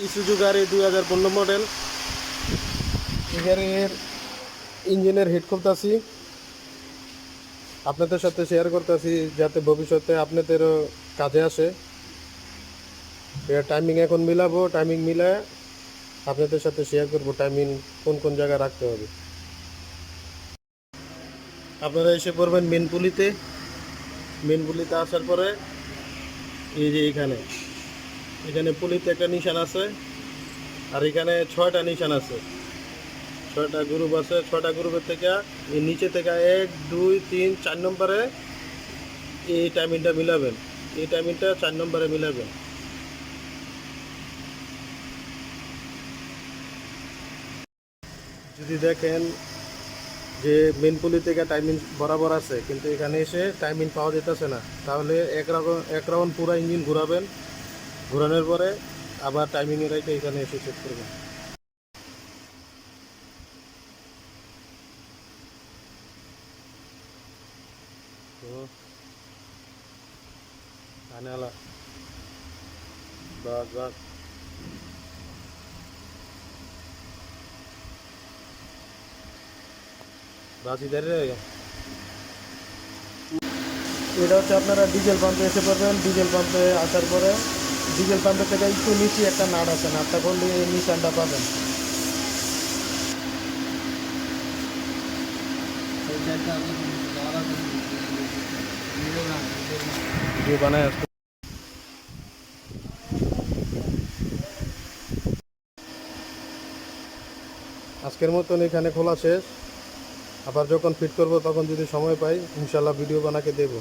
Isuzu গাড়ি 2015 model. এই গাড়ির ইঞ্জিনের হিট খুলতেছি, আপনাদের সাথে শেয়ার করতেছি যাতে ভবিষ্যতে আপনাদেরও কাজে আসে। এর টাইমিং এখন মিলাবো, টাইমিং মিলায় আপনাদের সাথে শেয়ার করবো টাইমিং কোন কোন জায়গায় রাখতে হবে। আপনারা এসে পড়বেন মেন পুলিতে। মেন পুলিতে আসার পরে এই যে এখানে পুলিতে একটা নিশান আছে, আর এখানে 6টা নিশান আছে, 6টা গ্রুপ আছে। 6টা গ্রুপের থেকে এই নিচে থেকে 1 2 3 4 নম্বরে এই টাইমিংটা মিলাবেন, এই টাইমিংটা 4 নম্বরে মিলাবেন। যদি দেখেন যে মেন পুলি থেকে টাইমিং বরাবর আছে কিন্তু এখানে এসে টাইমিং পাওয়া যেতেছে না, তাহলে এক রাউন্ড পুরো ইঞ্জিন ঘোরাবেন, ঘোরানোর পরে আবার টাইমিংয়ে রেখে এখানে এসে চেক করবেন। তো आने वाला बस बस बस इधर ही रहेगा। এটা হচ্ছে আপনারা ডিজেল পাম্পে এসে পড়বেন। ডিজেল পাম্পে আসার পরে ডিজেল পাম্পের থেকে একটু নিচে একটা নাট আছে, নাটটা করলে এই নিশানটা পাবেন। ভিডিও বানায় আসতে আজকের মতন এখানে খোলা শেষ। আবার যখন ফিট করব তখন যদি সময় পাই ইনশাল্লাহ ভিডিও বানাকে দেব।